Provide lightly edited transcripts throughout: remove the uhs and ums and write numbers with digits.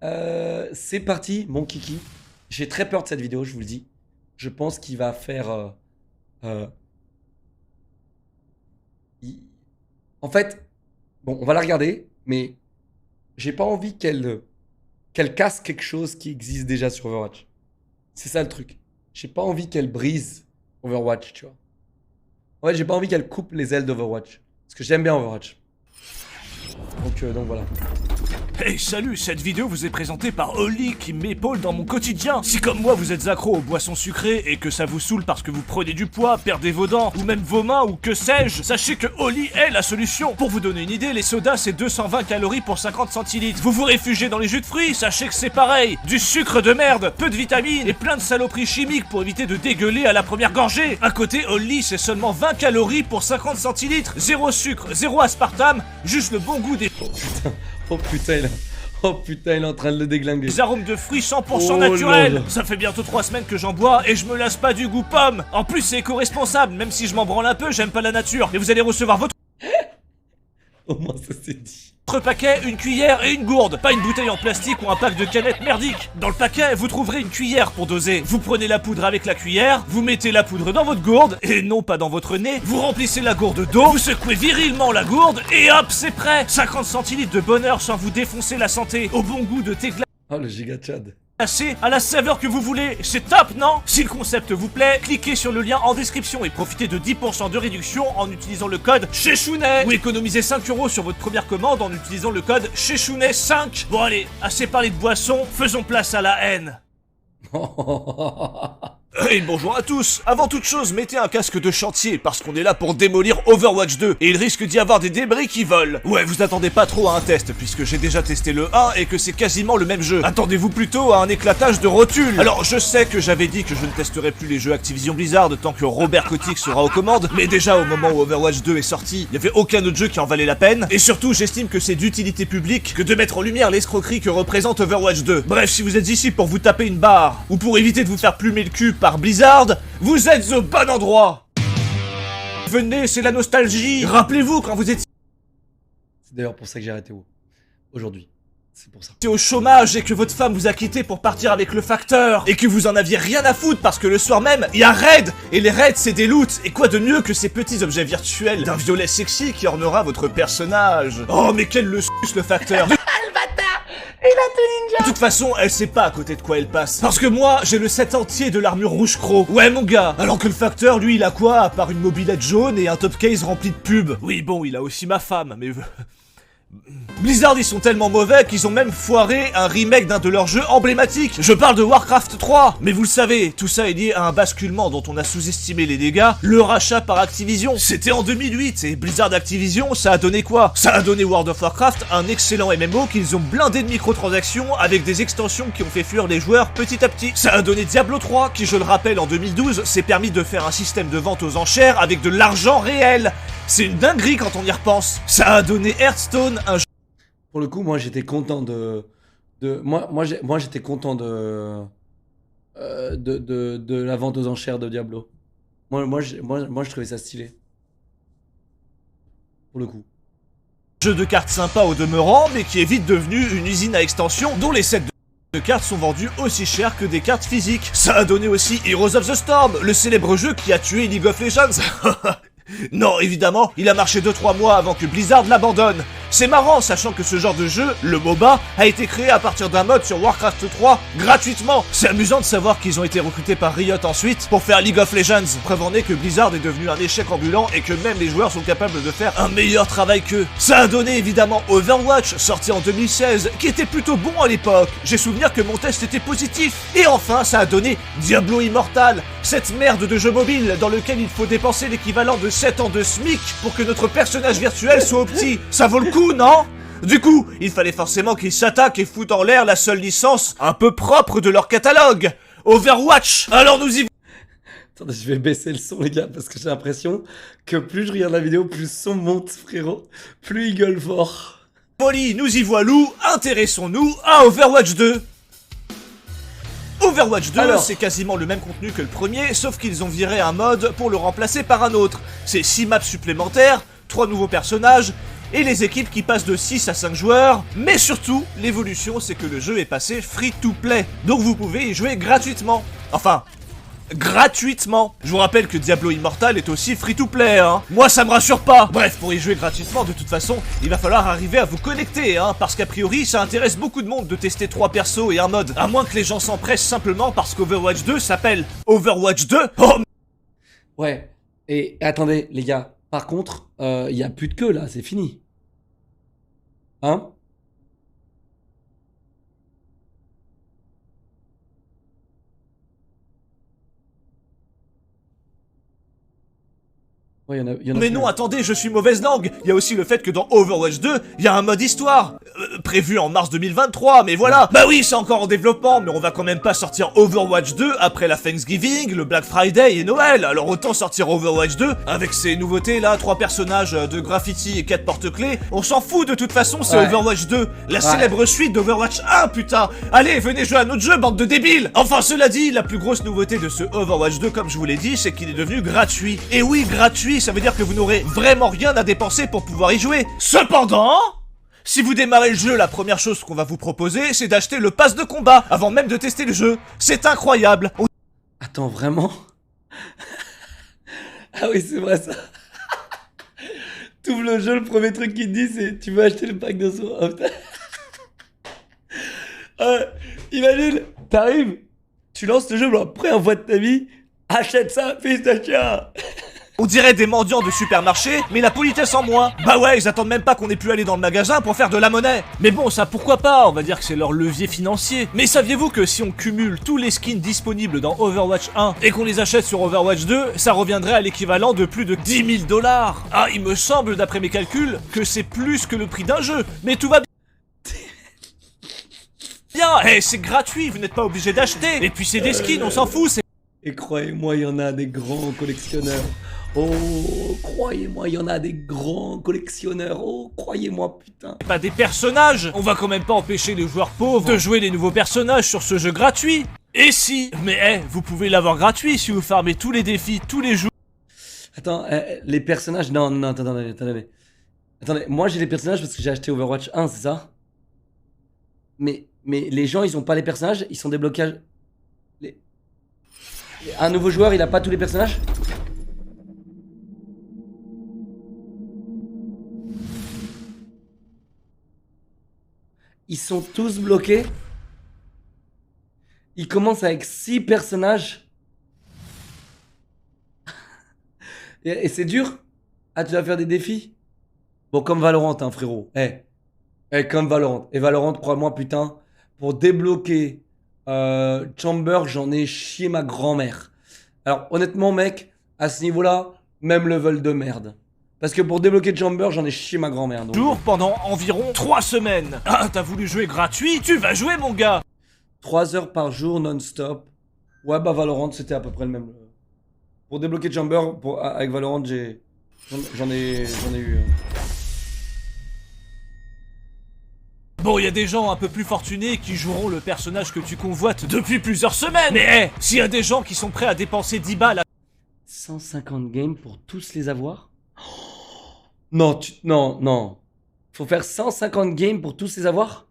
C'est parti, mon kiki. J'ai très peur de cette vidéo, je vous le dis. Je pense qu'il va faire... euh, il- En fait, bon, on va la regarder, mais j'ai pas envie qu'elle casse quelque chose qui existe déjà sur Overwatch. C'est ça le truc. J'ai pas envie qu'elle brise Overwatch, tu vois. En fait, j'ai pas envie qu'elle coupe les ailes d'Overwatch. Parce que j'aime bien Overwatch. Donc voilà. Hey salut, cette vidéo vous est présentée par Oli qui m'épaule dans mon quotidien. Si comme moi vous êtes accro aux boissons sucrées et que ça vous saoule parce que vous prenez du poids, perdez vos dents ou même vos mains ou que sais-je, sachez que Oli est la solution. Pour vous donner une idée, les sodas c'est 220 calories pour 50 centilitres. Vous vous réfugiez dans les jus de fruits, sachez que c'est pareil. Du sucre de merde, peu de vitamines et plein de saloperies chimiques pour éviter de dégueuler à la première gorgée. À côté, Oli c'est seulement 20 calories pour 50 centilitres. Zéro sucre, zéro aspartame, juste le bon goût des... Oh putain, il est en train de le déglinguer. Des arômes de fruits 100% Oh naturels. là là. Ça fait bientôt 3 semaines que j'en bois et je me lasse pas du goût pomme. En plus c'est éco-responsable, même si je m'en branle un peu, j'aime pas la nature. Mais vous allez recevoir votre Au moins ça c'est dit. paquet, une cuillère et une gourde. Pas une bouteille en plastique ou un pack de canettes merdiques. Dans le paquet, vous trouverez une cuillère pour doser. Vous prenez la poudre avec la cuillère, vous mettez la poudre dans votre gourde, et non pas dans votre nez. Vous remplissez la gourde d'eau, vous secouez virilement la gourde, et hop, c'est prêt. 50 centilitres de bonheur sans vous défoncer la santé. Au bon goût de thé Oh le giga Chad. glacé, à la saveur que vous voulez. C'est top, non? Si le concept vous plaît, cliquez sur le lien en description et profitez de 10% de réduction en utilisant le code CHECHOUNET. Ou économisez 5 € sur votre première commande en utilisant le code CHECHOUNET5. Bon allez, assez parlé de boissons, faisons place à la haine. Hey, bonjour à tous. Avant toute chose, mettez un casque de chantier parce qu'on est là pour démolir Overwatch 2 et il risque d'y avoir des débris qui volent. Ouais, vous attendez pas trop à un test puisque j'ai déjà testé le 1 et que c'est quasiment le même jeu. Attendez-vous plutôt à un éclatage de rotules. Alors, je sais que j'avais dit que je ne testerai plus les jeux Activision Blizzard tant que Robert Kotick sera aux commandes, mais déjà au moment où Overwatch 2 est sorti, il y avait aucun autre jeu qui en valait la peine et surtout, j'estime que c'est d'utilité publique que de mettre en lumière l'escroquerie que représente Overwatch 2. Bref, si vous êtes ici pour vous taper une barre ou pour éviter de vous faire plumer le cul par Blizzard, vous êtes au bon endroit. Venez, c'est la nostalgie. Rappelez-vous quand vous étiez C'est d'ailleurs pour ça que j'ai arrêté aujourd'hui. C'est pour ça. au chômage et que votre femme vous a quitté pour partir avec le facteur et que vous en aviez rien à foutre parce que le soir même, il y a raid et les raids c'est des loots et quoi de mieux que ces petits objets virtuels d'un violet sexy qui ornera votre personnage. Oh mais quel le suce le facteur. De toute façon, elle sait pas à côté de quoi elle passe. Parce que moi, j'ai le set entier de l'armure rouge croc. Ouais, mon gars. Alors que le facteur, lui, il a quoi à part une mobilette jaune et un top case rempli de pubs? Oui, bon, il a aussi ma femme, mais... Blizzard, ils sont tellement mauvais qu'ils ont même foiré un remake d'un de leurs jeux emblématiques. Je parle de Warcraft 3. Mais vous le savez, tout ça est lié à un basculement dont on a sous-estimé les dégâts, le rachat par Activision. C'était en 2008 et Blizzard Activision, ça a donné quoi? Ça a donné World of Warcraft, un excellent MMO qu'ils ont blindé de microtransactions avec des extensions qui ont fait fuir les joueurs petit à petit. Ça a donné Diablo 3 qui, je le rappelle, en 2012, s'est permis de faire un système de vente aux enchères avec de l'argent réel. C'est une dinguerie quand on y repense. Ça a donné Hearthstone, un jeu... Pour le coup, moi j'étais content moi j'étais content de la vente aux enchères de Diablo. Moi je trouvais ça stylé. Pour le coup. Jeu de cartes sympa au demeurant, mais qui est vite devenu une usine à extension dont les sets de cartes sont vendus aussi cher que des cartes physiques. Ça a donné aussi Heroes of the Storm, le célèbre jeu qui a tué League of Legends. Non, évidemment, il a marché 2-3 mois avant que Blizzard l'abandonne. C'est marrant, sachant que ce genre de jeu, le MOBA, a été créé à partir d'un mode sur Warcraft 3, gratuitement. C'est amusant de savoir qu'ils ont été recrutés par Riot ensuite pour faire League of Legends. Preuve en est que Blizzard est devenu un échec ambulant et que même les joueurs sont capables de faire un meilleur travail qu'eux. Ça a donné évidemment Overwatch, sorti en 2016, qui était plutôt bon à l'époque. J'ai souvenir que mon test était positif. Et enfin, ça a donné Diablo Immortal, cette merde de jeu mobile dans lequel il faut dépenser l'équivalent de 7 ans de SMIC pour que notre personnage virtuel soit opti. Ça vaut le coup, non? Du coup, il fallait forcément qu'ils s'attaquent et foutent en l'air la seule licence un peu propre de leur catalogue, Overwatch. Alors nous y... Attendez, je vais baisser le son les gars parce que j'ai l'impression que plus je regarde la vidéo, plus le son monte frérot, plus il gueule fort. Molly, nous y voilou, intéressons-nous à Overwatch 2. Overwatch 2, Alors, c'est quasiment le même contenu que le premier, sauf qu'ils ont viré un mode pour le remplacer par un autre. C'est 6 maps supplémentaires, 3 nouveaux personnages, et les équipes qui passent de 6 à 5 joueurs. Mais surtout, l'évolution, c'est que le jeu est passé free to play. Donc vous pouvez y jouer gratuitement. Enfin, gratuitement. Je vous rappelle que Diablo Immortal est aussi free to play, hein. Moi ça me rassure pas. Bref, pour y jouer gratuitement, de toute façon, il va falloir arriver à vous connecter, hein, parce qu'a priori ça intéresse beaucoup de monde de tester 3 persos et un mode. À moins que les gens s'empressent simplement parce qu'Overwatch 2 s'appelle Overwatch 2. Oh. Ouais. Et attendez, les gars. Par contre, il y a plus de queue là, c'est fini. Hein? Ouais, y en a Mais plus. non, attendez, je suis mauvaise langue. Il y a aussi le fait que dans Overwatch 2, il y a un mode histoire. Prévu en mars 2023, mais voilà. Bah oui, c'est encore en développement, mais on va quand même pas sortir Overwatch 2 après la Thanksgiving, le Black Friday et Noël. Alors autant sortir Overwatch 2 avec ces nouveautés là, 3 personnages de graffiti et 4 porte-clés. On s'en fout de toute façon, c'est Ouais. Overwatch 2, la célèbre suite d'Overwatch 1, putain. Allez, venez jouer à notre jeu, bande de débiles. Enfin, cela dit, la plus grosse nouveauté de ce Overwatch 2, comme je vous l'ai dit, c'est qu'il est devenu gratuit. Et oui, gratuit, ça veut dire que vous n'aurez vraiment rien à dépenser pour pouvoir y jouer. Cependant, si vous démarrez le jeu, la première chose qu'on va vous proposer, c'est d'acheter le pass de combat avant même de tester le jeu. C'est incroyable. Attends, vraiment? Ah oui, c'est vrai ça. T'ouvres le jeu, le premier truc qu'il te dit, c'est tu veux acheter le pack de soins. Oh, putain. Imagine, t'arrives, tu lances le jeu pour la première fois de ta vie, achète ça, fils de chien. On dirait des mendiants de supermarché, mais la politesse en moins. Bah ouais, ils attendent même pas qu'on ait pu aller dans le magasin pour faire de la monnaie. Mais bon, ça pourquoi pas, on va dire que c'est leur levier financier. Mais saviez-vous que si on cumule tous les skins disponibles dans Overwatch 1 et qu'on les achète sur Overwatch 2, ça reviendrait à l'équivalent de plus de 10 000 $. Ah, il me semble, d'après mes calculs, que c'est plus que le prix d'un jeu. Mais tout va bien. Eh, c'est gratuit, vous n'êtes pas obligé d'acheter. Et puis c'est des skins, on s'en fout, c'est Et croyez-moi, il y en a des grands collectionneurs. Oh, croyez-moi, il y en a des grands collectionneurs. Oh, croyez-moi, putain. pas des personnages. On va quand même pas empêcher les joueurs pauvres de jouer les nouveaux personnages sur ce jeu gratuit. Et si, mais vous pouvez l'avoir gratuit si vous farmez tous les défis, tous les jours. Attends, les personnages. Non, non, attendez. Attendez, moi j'ai les personnages parce que j'ai acheté Overwatch 1, c'est ça? Mais les gens, ils ont pas les personnages, ils sont débloquages. Un nouveau joueur, il a pas tous les personnages? Ils sont tous bloqués. Ils commencent avec 6 personnages. Et c'est dur? Ah, tu dois faire des défis? Bon, comme Valorant, hein, frérot. Comme Valorant. Et Valorant, crois-moi, putain, pour débloquer Chamber, j'en ai chié ma grand-mère. Alors, honnêtement, mec, à ce niveau-là, même level de merde. Parce que pour débloquer Chamber, j'en ai chié ma grand-mère. Donc... Jours pendant environ 3 semaines. Ah, t'as voulu jouer gratuit? Tu vas jouer, mon gars. 3 heures par jour non-stop. Ouais, bah Valorant, c'était à peu près le même. Pour débloquer Chamber, avec Valorant, j'en ai eu. Bon, il y a des gens un peu plus fortunés qui joueront le personnage que tu convoites depuis plusieurs semaines. Mais s'il y a des gens qui sont prêts à dépenser 10 balles 150 games pour tous les avoir? Non, non. Faut faire 150 games pour tous les avoir?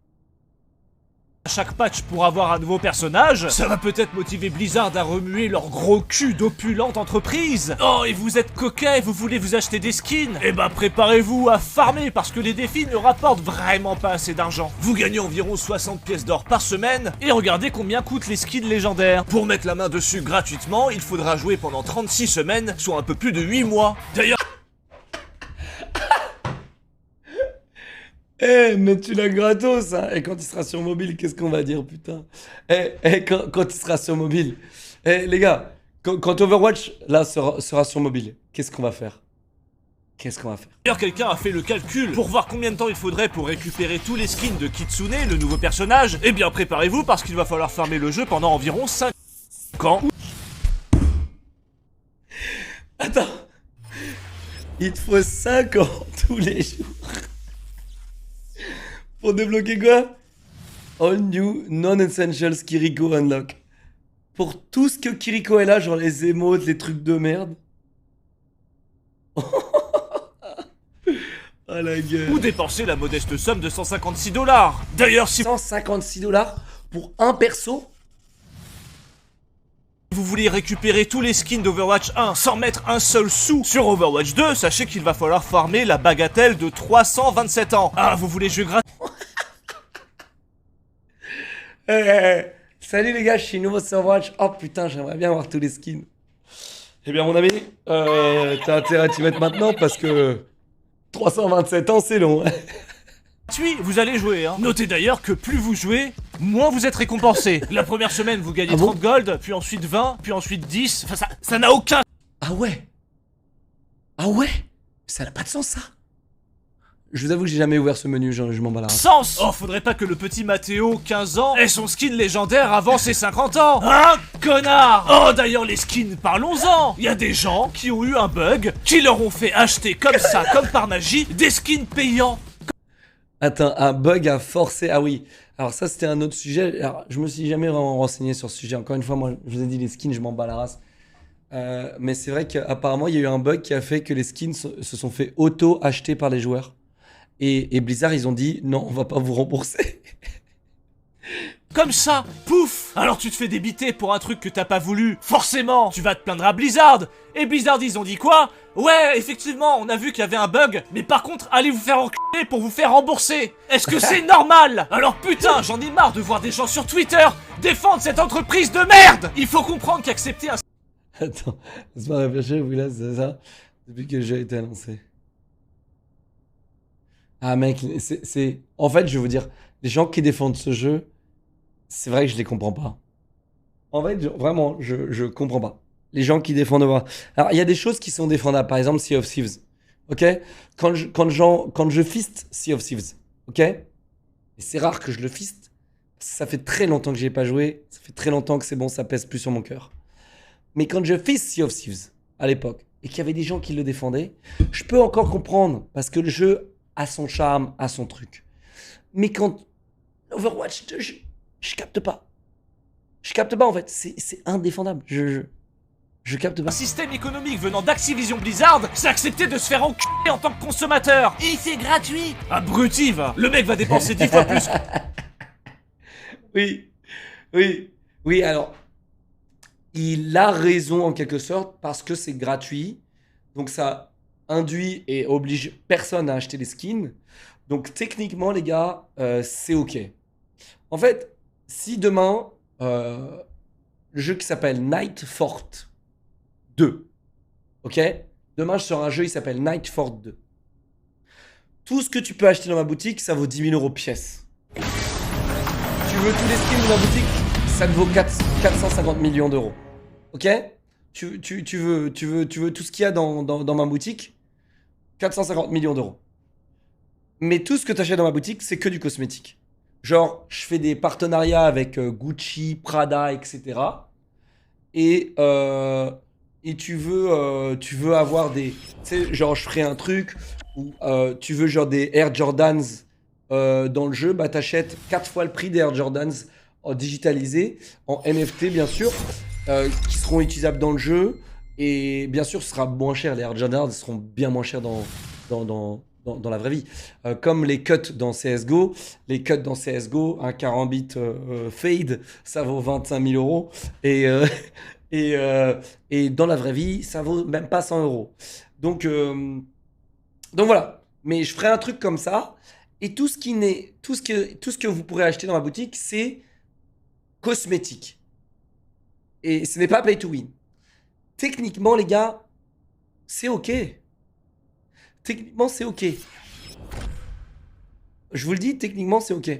à chaque patch pour avoir un nouveau personnage, ça va peut-être motiver Blizzard à remuer leur gros cul d'opulente entreprise. Oh, et vous êtes coquet, vous voulez vous acheter des skins? Eh bah préparez-vous à farmer parce que les défis ne rapportent vraiment pas assez d'argent. Vous gagnez environ 60 pièces d'or par semaine, et regardez combien coûtent les skins légendaires. Pour mettre la main dessus gratuitement, il faudra jouer pendant 36 semaines, soit un peu plus de 8 mois. D'ailleurs, Mais tu l'as gratos, hein. Et quand il sera sur mobile, qu'est-ce qu'on va dire, putain? Quand il sera sur mobile. Les gars, quand Overwatch, là, sera sur mobile, qu'est-ce qu'on va faire? quelqu'un a fait le calcul pour voir combien de temps il faudrait pour récupérer tous les skins de Kitsune, le nouveau personnage. Eh bien, préparez-vous parce qu'il va falloir farmer le jeu pendant environ 5 ans. Attends. Il te faut 5 ans tous les jours. Pour débloquer quoi? All new non-essentials Kiriko unlock. Pour tout ce que Kiriko est là, genre les émotes, les trucs de merde. Oh la gueule. ou dépenser la modeste somme de 156 $. D'ailleurs, si 156 $ pour un perso. vous voulez récupérer tous les skins d'Overwatch 1 sans mettre un seul sou sur Overwatch 2, sachez qu'il va falloir farmer la bagatelle de 327 ans. Ah, vous voulez jouer gratuit? Salut les gars, je suis nouveau sur Overwatch. Oh putain, j'aimerais bien avoir tous les skins. Eh bien mon ami, t'as intérêt à t'y mettre maintenant parce que 327 ans c'est long. Vous allez jouer, hein. Notez d'ailleurs que plus vous jouez, moins vous êtes récompensé. La première semaine, vous gagnez Ah bon 30 gold, puis ensuite 20, puis ensuite 10. Enfin, ça n'a aucun Ah ouais. Ah ouais. Ça n'a pas de sens ça. Je vous avoue que j'ai jamais ouvert ce menu, je m'en bats la race. sens. Oh, faudrait pas que le petit Mathéo, 15 ans, ait son skin légendaire avant ses 50 ans. Hein, connard. Oh, d'ailleurs, les skins, parlons-en. Il y a des gens qui ont eu un bug, qui leur ont fait acheter comme ça, comme par magie, des skins payants. Attends, un bug a forcé. Ah oui. Alors ça c'était un autre sujet. Alors je me suis jamais vraiment renseigné sur ce sujet. Encore une fois, moi je vous ai dit les skins, je m'en bats la race. Mais c'est vrai qu'apparemment il y a eu un bug qui a fait que les skins se sont fait auto-acheter par les joueurs. Et Blizzard ils ont dit non, on va pas vous rembourser. Comme ça, pouf. Alors tu te fais débiter pour un truc que t'as pas voulu. Forcément, tu vas te plaindre à Blizzard. Et Blizzard, ils ont dit quoi? Ouais, effectivement, on a vu qu'il y avait un bug. Mais par contre, allez vous faire enculer pour vous faire rembourser. Est-ce que c'est normal? Alors putain, j'en ai marre de voir des gens sur Twitter défendre cette entreprise de merde. Il faut comprendre qu'accepter un... Attends, laisse-moi réfléchir, oui là c'est ça. Depuis que le jeu a été annoncé. Ah mec, c'est... En fait, je vais vous dire, les gens qui défendent ce jeu, c'est vrai que je les comprends pas. En fait, vraiment, je comprends pas. Les gens qui défendent... Alors, il y a des choses qui sont défendables. Par exemple, Sea of Thieves. Ok? Quand je fiste Sea of Thieves. Ok? Et c'est rare que je le fiste. Ça fait très longtemps que j'y ai pas joué. Ça fait très longtemps que c'est bon, ça pèse plus sur mon cœur. Mais quand je fiste Sea of Thieves, à l'époque, et qu'il y avait des gens qui le défendaient, je peux encore comprendre. Parce que le jeu a son charme, a son truc. Mais quand... Overwatch 2, je capte pas. Je capte pas en fait, c'est indéfendable. Je capte pas. Un système économique venant d'Activision Blizzard, c'est accepter de se faire enculer en tant que consommateur. Et c'est gratuit. Abruti, va. Le mec va dépenser 10 fois plus. Oui, alors, il a raison en quelque sorte parce que c'est gratuit. Donc ça induit et oblige personne à acheter les skins. Donc techniquement, les gars, c'est ok. En fait, si demain, le jeu qui s'appelle Night Fort 2, ok? Demain, je sors un jeu, il s'appelle Night Fort 2. Tout ce que tu peux acheter dans ma boutique, ça vaut 10 000 € pièce. Tu veux tous les skins de ma boutique, ça te vaut 450 millions d'euros. Ok? Tu veux tout ce qu'il y a dans ma boutique, 450 millions d'euros. Mais tout ce que tu achètes dans ma boutique, c'est que du cosmétique. Genre, je fais des partenariats avec Gucci, Prada, etc. Et tu veux avoir des... Tu sais, genre, je ferai un truc où tu veux genre des Air Jordans dans le jeu, bah t'achètes 4 fois le prix des Air Jordans digitalisés, en NFT bien sûr, qui seront utilisables dans le jeu. Et bien sûr, ce sera moins cher. Les Air Jordans seront bien moins chers dans la vraie vie. Comme les cuts dans CSGO. Les cuts dans CSGO, un Karambit Fade, ça vaut 25 000 €. Et dans la vraie vie, ça vaut même pas 100 €. Donc voilà. Mais je ferai un truc comme ça. Et tout ce que vous pourrez acheter dans ma boutique, c'est cosmétique. Et ce n'est pas pay to win. Techniquement, les gars, c'est ok. Techniquement, c'est ok. Je vous le dis, techniquement, c'est ok.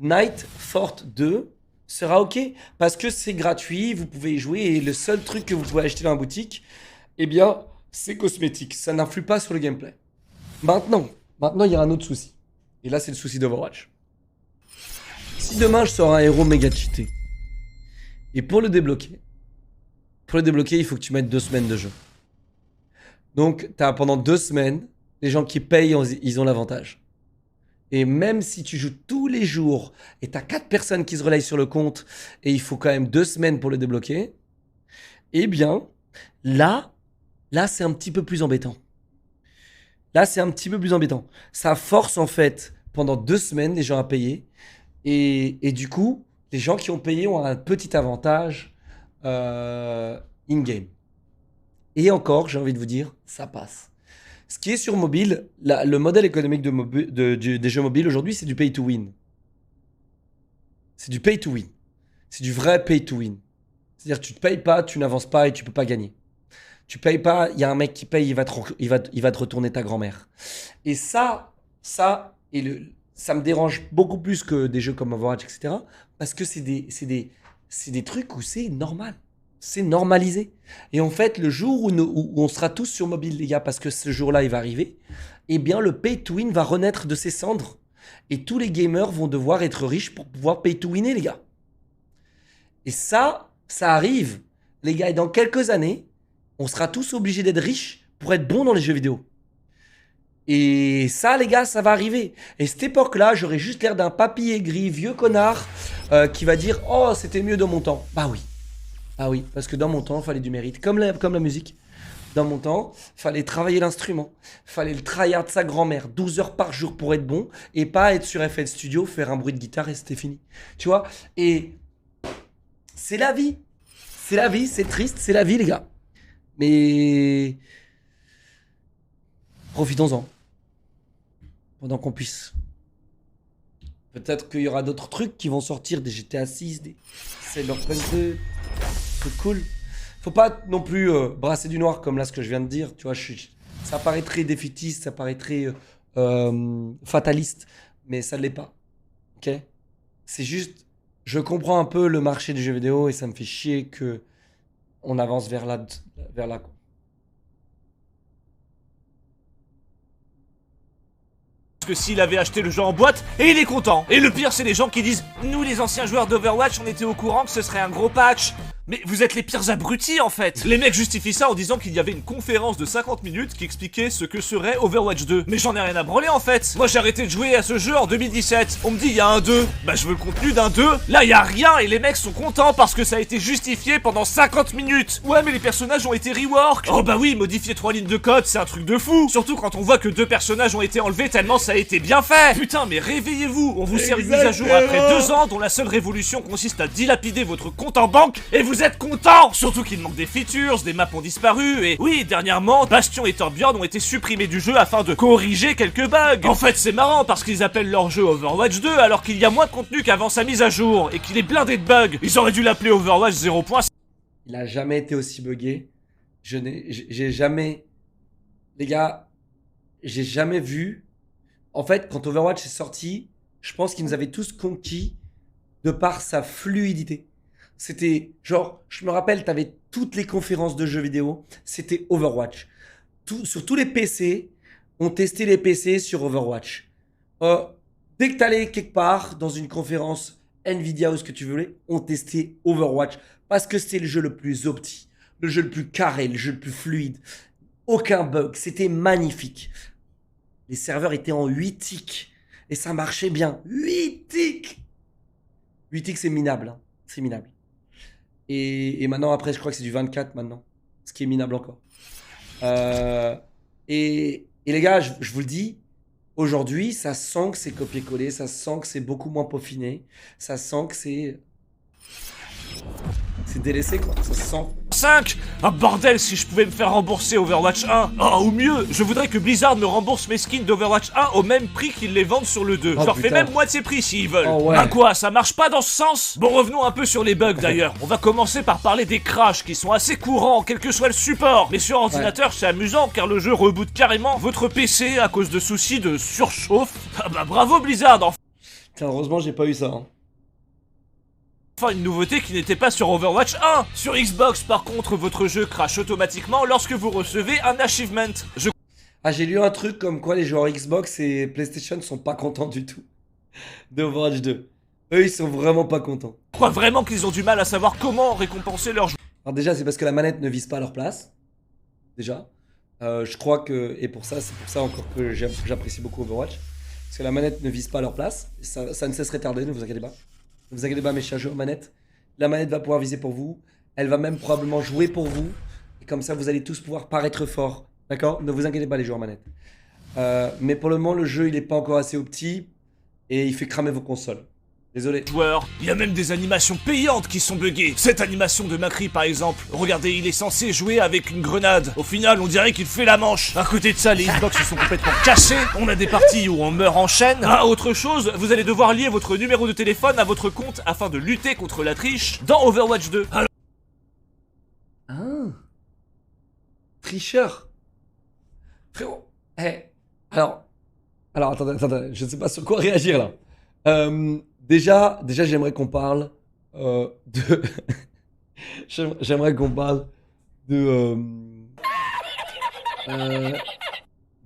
Night Fort 2 sera ok parce que c'est gratuit, vous pouvez y jouer et le seul truc que vous pouvez acheter dans la boutique, eh bien, c'est cosmétique. Ça n'influe pas sur le gameplay. Maintenant, il y a un autre souci. Et là, c'est le souci d'Overwatch. Si demain, je sors un héros méga cheaté, et pour le débloquer, il faut que tu mettes 2 semaines de jeu. Donc, pendant 2 semaines, les gens qui payent, ils ont l'avantage. Et même si tu joues tous les jours et tu as 4 personnes qui se relayent sur le compte et il faut quand même 2 semaines pour le débloquer, eh bien, là c'est un petit peu plus embêtant. Là, c'est un petit peu plus embêtant. Ça force en fait pendant 2 semaines les gens à payer. Et du coup, les gens qui ont payé ont un petit avantage in-game. Et encore, j'ai envie de vous dire, ça passe. Ce qui est sur mobile, le modèle économique des jeux mobiles aujourd'hui, c'est du pay to win. C'est du pay to win. C'est du vrai pay to win. C'est-à-dire que tu ne payes pas, tu n'avances pas et tu peux pas gagner. Tu payes pas, il y a un mec qui paye, il va te retourner ta grand-mère. Et ça me dérange beaucoup plus que des jeux comme Overwatch, etc. Parce que c'est des trucs où c'est normal. C'est normalisé. Et en fait, le jour où on sera tous sur mobile, les gars, parce que ce jour-là, il va arriver, eh bien, le pay to win va renaître de ses cendres. Et tous les gamers vont devoir être riches pour pouvoir pay to winner, les gars. Et ça arrive, les gars. Et dans quelques années, on sera tous obligés d'être riches pour être bons dans les jeux vidéo. Et ça, les gars, ça va arriver. Et cette époque-là, j'aurais juste l'air d'un papy aigri, vieux connard, qui va dire « Oh, c'était mieux dans mon temps ». Bah oui. Ah oui, parce que dans mon temps, il fallait du mérite. Comme la musique. Dans mon temps, il fallait travailler l'instrument. Il fallait le tryhard de sa grand-mère 12 heures par jour pour être bon et pas être sur FL Studio, faire un bruit de guitare et c'était fini. Tu vois? Et c'est la vie. C'est la vie, c'est triste, c'est la vie, les gars. Mais profitons-en. Pendant qu'on puisse. Peut-être qu'il y aura d'autres trucs qui vont sortir, des GTA 6, des Cyberpunk 2. C'est cool. Faut pas non plus brasser du noir comme là ce que je viens de dire. Tu vois, ça paraît très défaitiste, ça paraît très fataliste, mais ça ne l'est pas. Ok? C'est juste, je comprends un peu le marché du jeu vidéo et ça me fait chier que on avance vers là. Que s'il avait acheté le jeu en boîte, et il est content. Et le pire, c'est les gens qui disent « Nous, les anciens joueurs d'Overwatch, on était au courant que ce serait un gros patch ». Mais vous êtes les pires abrutis en fait. Les mecs justifient ça en disant qu'il y avait une conférence de 50 minutes qui expliquait ce que serait Overwatch 2. Mais j'en ai rien à branler en fait. Moi j'ai arrêté de jouer à ce jeu en 2017. On me dit il y a un 2. Bah je veux le contenu d'un 2. Là il y a rien et les mecs sont contents parce que ça a été justifié pendant 50 minutes. Ouais mais les personnages ont été rework. Oh bah oui, modifier 3 lignes de code c'est un truc de fou. Surtout quand on voit que 2 personnages ont été enlevés tellement ça a été bien fait. Putain mais réveillez-vous. On vous sert une mise à jour après 2 ans dont la seule révolution consiste à dilapider votre compte en banque et vous êtes content. Surtout qu'il manque des features, des maps ont disparu et oui, dernièrement, Bastion et Torbjorn ont été supprimés du jeu afin de corriger quelques bugs. En fait, c'est marrant parce qu'ils appellent leur jeu Overwatch 2 alors qu'il y a moins de contenu qu'avant sa mise à jour et qu'il est blindé de bugs. Ils auraient dû l'appeler Overwatch 0.5. Il a jamais été aussi buggé. J'ai jamais... Les gars, j'ai jamais vu... En fait, quand Overwatch est sorti, je pense qu'ils nous avaient tous conquis de par sa fluidité. C'était genre, je me rappelle, t'avais toutes les conférences de jeux vidéo, c'était Overwatch. Sur tous les PC, on testait les PC sur Overwatch. Dès que t'allais quelque part, dans une conférence Nvidia ou ce que tu voulais, on testait Overwatch. Parce que c'était le jeu le plus opti, le jeu le plus carré, le jeu le plus fluide. Aucun bug, c'était magnifique. Les serveurs étaient en 8 ticks. Et ça marchait bien. 8 ticks 8 ticks, c'est minable. Hein. C'est minable. Et maintenant, après, je crois que c'est du 24 maintenant. Ce qui est minable encore. Et les gars, je vous le dis, aujourd'hui, ça sent que c'est copié-collé, ça sent que c'est beaucoup moins peaufiné, ça sent que c'est délaissé, quoi. Ça sent. 5. Ah bordel, si je pouvais me faire rembourser Overwatch 1. Oh, ou mieux, je voudrais que Blizzard me rembourse mes skins d'Overwatch 1 au même prix qu'ils les vendent sur le 2. Je leur fais même moitié prix s'ils veulent. Oh, ouais. Ah quoi, ça marche pas dans ce sens? Bon, revenons un peu sur les bugs d'ailleurs. On va commencer par parler des crashs qui sont assez courants, quel que soit le support. Mais sur ordinateur, c'est amusant car le jeu reboot carrément votre PC à cause de soucis de surchauffe. Ah bah bravo Blizzard. Putain, heureusement, j'ai pas eu ça. Hein. Enfin, une nouveauté qui n'était pas sur Overwatch 1. Sur Xbox, par contre, votre jeu crache automatiquement lorsque vous recevez un achievement. Ah, j'ai lu un truc comme quoi les joueurs Xbox et PlayStation sont pas contents du tout de Overwatch 2. Eux, ils sont vraiment pas contents. Je crois vraiment qu'ils ont du mal à savoir comment récompenser leur jeu. Alors déjà, c'est parce que la manette ne vise pas leur place. Déjà. Je crois que... Et c'est pour ça encore que j'apprécie beaucoup Overwatch. Parce que la manette ne vise pas leur place. Ça ne cesserait tarder, ne vous inquiétez pas. Ne vous inquiétez pas, mes chers joueurs manette. La manette va pouvoir viser pour vous. Elle va même probablement jouer pour vous. Et comme ça, vous allez tous pouvoir paraître fort. D'accord? Ne vous inquiétez pas, les joueurs manette. Mais pour le moment, le jeu, il est pas encore assez opti et il fait cramer vos consoles. Désolé. Joueurs. Il y a même des animations payantes qui sont buggées. Cette animation de Macri par exemple, regardez, il est censé jouer avec une grenade. Au final, on dirait qu'il fait la manche. À côté de ça, les hitbox sont complètement cassés. On a des parties où on meurt en chaîne. Ah, autre chose, vous allez devoir lier votre numéro de téléphone à votre compte afin de lutter contre la triche dans Overwatch 2. Alors... Ah. Tricheur. Frérot. Alors, attendez, je sais pas sur quoi réagir là. Déjà, j'aimerais qu'on parle de. J'aimerais qu'on parle de.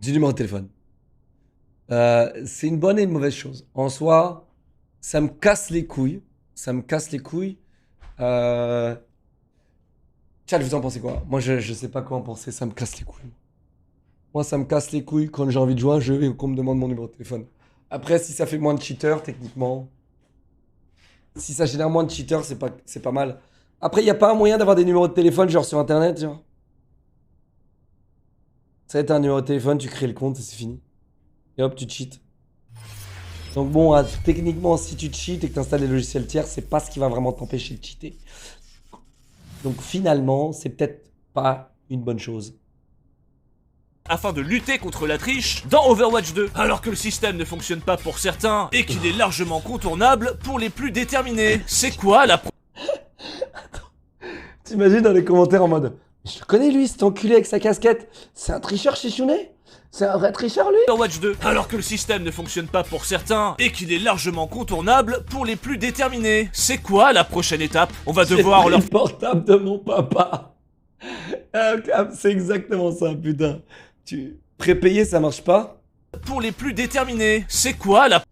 Du numéro de téléphone. C'est une bonne et une mauvaise chose. En soi, ça me casse les couilles. Tchad, vous en pensez quoi? Moi, je sais pas quoi en penser, ça me casse les couilles. Moi, ça me casse les couilles quand j'ai envie de jouer à un jeu et qu'on me demande mon numéro de téléphone. Après, si ça fait moins de cheaters, techniquement. Si ça génère moins de cheaters, c'est pas mal. Après, il n'y a pas un moyen d'avoir des numéros de téléphone, genre sur internet, genre. Ça, t'as un numéro de téléphone, tu crées le compte et c'est fini. Et hop, tu cheats. Donc bon, techniquement, si tu cheats et que tu installes des logiciels tiers, c'est pas ce qui va vraiment t'empêcher de cheater. Donc finalement, c'est peut-être pas une bonne chose. Afin de lutter contre la triche dans Overwatch 2. Alors que le système ne fonctionne pas pour certains et qu'il est largement contournable pour les plus déterminés. C'est quoi la T'imagines dans les commentaires en mode je le connais lui, cet enculé avec sa casquette. C'est un tricheur chichounet? C'est un vrai tricheur lui? Overwatch 2. Alors que le système ne fonctionne pas pour certains et qu'il est largement contournable pour les plus déterminés. C'est quoi la prochaine étape? On va devoir J'ai leur... pris le portable de mon papa. Ah, c'est exactement ça, putain. Prépayé, ça marche pas? Pour les plus déterminés. C'est quoi la...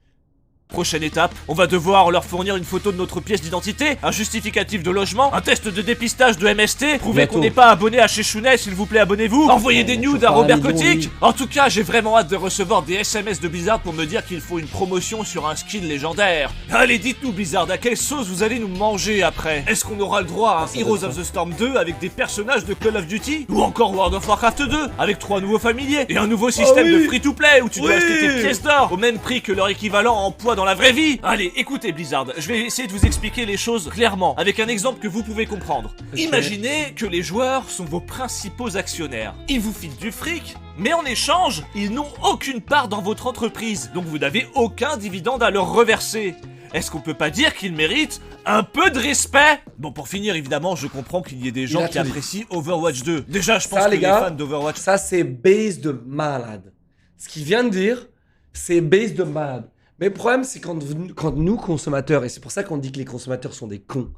prochaine étape, on va devoir leur fournir une photo de notre pièce d'identité, un justificatif de logement, un test de dépistage de MST, prouver qu'on n'est pas abonné à chez Chounet, s'il vous plaît abonnez-vous, envoyer des nudes à Robert Kotick. En tout cas, j'ai vraiment hâte de recevoir des SMS de Blizzard pour me dire qu'il faut une promotion sur un skin légendaire. Allez, dites-nous Blizzard, à quelle sauce vous allez nous manger après? Est-ce qu'on aura le droit à un Heroes of the Storm 2 avec des personnages de Call of Duty? Ou encore World of Warcraft 2 avec 3 nouveaux familiers et un nouveau système de free-to-play où tu dois acheter tes pièces d'or au même prix que leur équivalent en poids dans la vraie vie? Allez, écoutez Blizzard, je vais essayer de vous expliquer les choses clairement, avec un exemple que vous pouvez comprendre. Imaginez que les joueurs sont vos principaux actionnaires. Ils vous filent du fric, mais en échange, ils n'ont aucune part dans votre entreprise, donc vous n'avez aucun dividende à leur reverser. Est-ce qu'on peut pas dire qu'ils méritent un peu de respect? Bon, pour finir, évidemment, je comprends qu'il y ait des gens qui apprécient Overwatch 2. Déjà, je pense que les fans d'Overwatch... Ça, c'est base de malade. Ce qu'il vient de dire, c'est base de malade. Mais le problème, c'est quand nous, consommateurs, et c'est pour ça qu'on dit que les consommateurs sont des cons,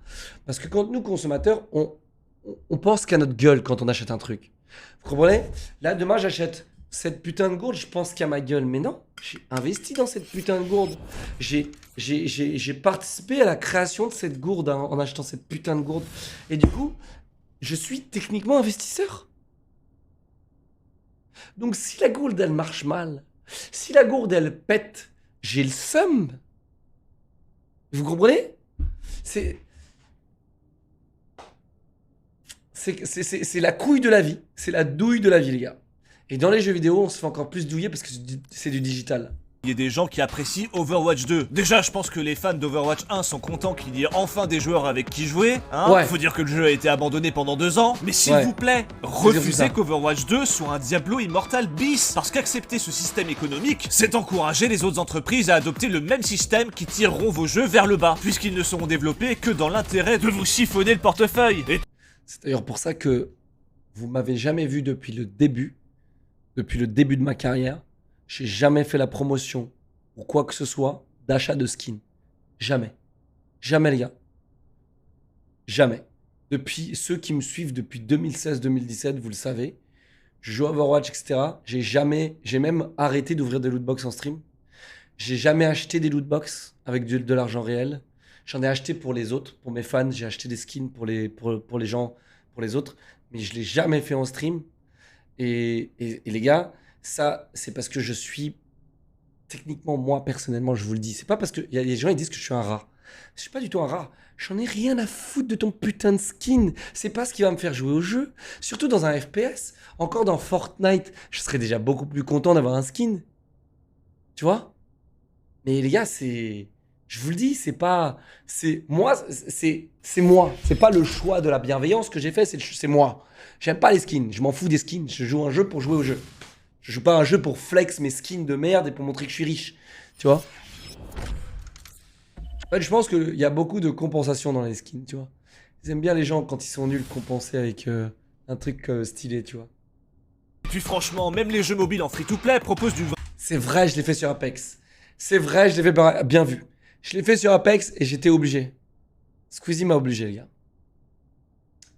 parce que quand nous, consommateurs, on pense qu'à notre gueule quand on achète un truc. Vous comprenez? Là, demain, j'achète cette putain de gourde, je pense qu'à ma gueule. Mais non, j'ai investi dans cette putain de gourde. J'ai participé à la création de cette gourde en achetant cette putain de gourde. Et du coup, je suis techniquement investisseur. Donc si la gourde, elle marche mal, si la gourde, elle pète, j'ai le seum. Vous comprenez? C'est la couille de la vie. C'est la douille de la vie, les gars. Et dans les jeux vidéo, on se fait encore plus douiller parce que c'est du digital. Il y a des gens qui apprécient Overwatch 2. Déjà, je pense que les fans d'Overwatch 1 sont contents qu'il y ait enfin des joueurs avec qui jouer. Hein, ouais. Faut dire que le jeu a été abandonné pendant 2 ans. Mais s'il vous plaît, refusez qu'Overwatch 2 soit un Diablo Immortal bis. Parce qu'accepter ce système économique, c'est encourager les autres entreprises à adopter le même système qui tireront vos jeux vers le bas. Puisqu'ils ne seront développés que dans l'intérêt de vous siphonner le portefeuille. C'est d'ailleurs pour ça que vous m'avez jamais vu depuis le début de ma carrière. J'ai jamais fait la promotion ou quoi que ce soit d'achat de skins. Jamais. Jamais, les gars. Jamais. Depuis ceux qui me suivent depuis 2016-2017, vous le savez, je joue à Overwatch, etc. J'ai même arrêté d'ouvrir des lootbox en stream. J'ai jamais acheté des lootbox avec de l'argent réel. J'en ai acheté pour les autres, pour mes fans. J'ai acheté des skins pour les gens, pour les autres. Mais je l'ai jamais fait en stream. Et les gars, ça, c'est parce que je suis techniquement, moi, personnellement, je vous le dis. C'est pas parce que y a des gens, ils disent que je suis un rat. Je suis pas du tout un rat. J'en ai rien à foutre de ton putain de skin. C'est pas ce qui va me faire jouer au jeu. Surtout dans un FPS. Encore dans Fortnite, je serais déjà beaucoup plus content d'avoir un skin. Tu vois? Mais les gars, c'est... Je vous le dis, c'est pas... C'est moi, c'est moi. C'est pas le choix de la bienveillance que j'ai fait, c'est moi. J'aime pas les skins. Je m'en fous des skins. Je joue un jeu pour jouer au jeu. Je joue pas un jeu pour flex mes skins de merde et pour montrer que je suis riche. Tu vois? En fait, je pense qu'il y a beaucoup de compensation dans les skins, tu vois. Ils aiment bien les gens quand ils sont nuls compenser avec un truc stylé, tu vois. Puis franchement, même les jeux mobiles en free-to-play proposent du C'est vrai, je l'ai fait sur Apex. C'est vrai, je l'ai fait bien vu. Je l'ai fait sur Apex et j'étais obligé. Squeezie m'a obligé, les gars.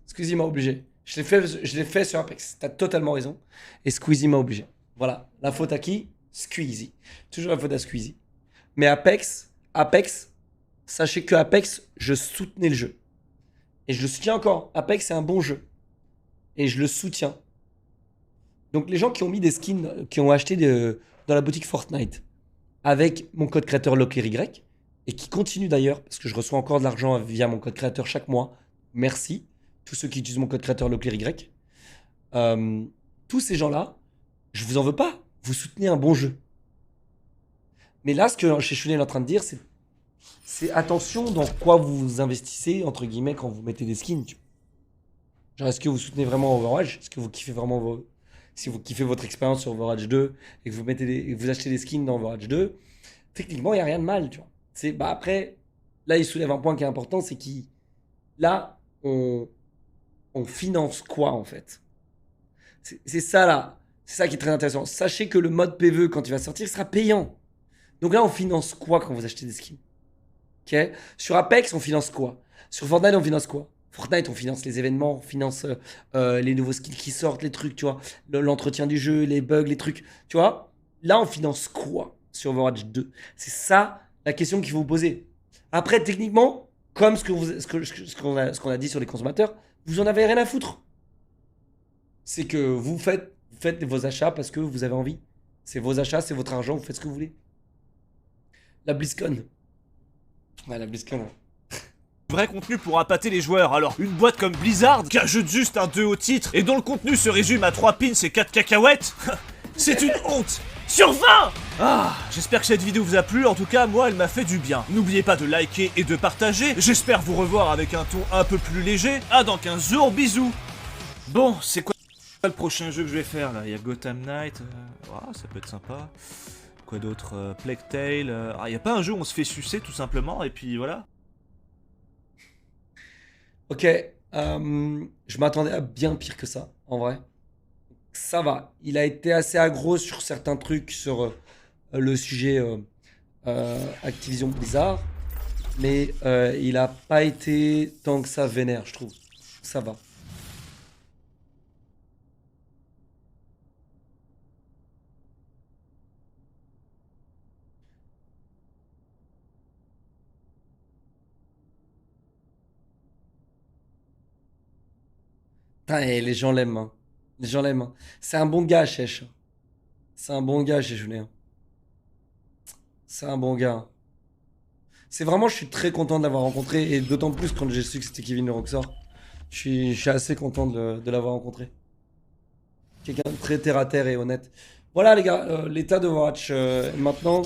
Squeezie m'a obligé. Je l'ai fait sur Apex. T'as totalement raison. Et Squeezie m'a obligé. Voilà. La faute à qui? Squeezie. Toujours la faute à Squeezie. Mais Apex, sachez que Apex, je soutenais le jeu. Et je le soutiens encore. Apex, c'est un bon jeu. Et je le soutiens. Donc les gens qui ont mis des skins, qui ont acheté dans la boutique Fortnite, avec mon code créateur LockerY, et qui continuent d'ailleurs, parce que je reçois encore de l'argent via mon code créateur chaque mois. Merci. Tous ceux qui utilisent mon code créateur LockerY. Tous ces gens-là, je vous en veux pas. Vous soutenez un bon jeu. Mais là, ce que chez Shunel est en train de dire, c'est attention dans quoi vous investissez, entre guillemets, quand vous mettez des skins. Genre, est-ce que vous soutenez vraiment Overwatch? Est-ce que vous kiffez vraiment si vous kiffez votre expérience sur Overwatch 2 et que et que vous achetez des skins dans Overwatch 2, techniquement, il n'y a rien de mal, tu vois. Après, là, il soulève un point qui est important, c'est là, on finance quoi, en fait? C'est ça, là. C'est ça qui est très intéressant. Sachez que le mode PvE, quand il va sortir, sera payant. Donc là, on finance quoi quand vous achetez des skins? Ok. Sur Apex, on finance quoi? Sur Fortnite, on finance quoi? Fortnite, on finance les événements, on finance les nouveaux skins qui sortent, les trucs, tu vois, l'entretien du jeu, les bugs, les trucs, tu vois. Là, on finance quoi sur Overwatch 2? C'est ça la question qu'il faut vous poser. Après, techniquement, comme ce qu'on a dit sur les consommateurs, vous en avez rien à foutre. C'est que vous faites vos achats parce que vous avez envie. C'est vos achats, c'est votre argent, vous faites ce que vous voulez. La BlizzCon. Ouais, la BlizzCon. vrai contenu pour appâter les joueurs. Alors, une boîte comme Blizzard, qui ajoute juste un 2 au titre, et dont le contenu se résume à 3 pins et 4 cacahuètes, c'est une honte sur 20. Ah, j'espère que cette vidéo vous a plu, en tout cas, moi, elle m'a fait du bien. N'oubliez pas de liker et de partager, j'espère vous revoir avec un ton un peu plus léger. À dans 15 jours, bisous. Bon, c'est quoi le prochain jeu que je vais faire, là? Il y a Gotham Knight, ça peut être sympa. Quoi d'autre? Plague Tale, il y a pas un jeu où on se fait sucer, tout simplement, et puis voilà. Ok, je m'attendais à bien pire que ça, en vrai. Ça va. Il a été assez aggro sur certains trucs, sur le sujet Activision Blizzard. Mais il a pas été tant que ça vénère, je trouve. Ça va. Putain, et les gens l'aiment, hein. Les gens l'aiment, hein. C'est un bon gars, Chèche. C'est un bon gars, chez Julien. C'est un bon gars. C'est vraiment, je suis très content de l'avoir rencontré, et d'autant plus quand j'ai su que c'était Kevin le Roxor. Je suis assez content de l'avoir rencontré. Quelqu'un de très terre à terre et honnête. Voilà les gars, l'état de Overwatch maintenant.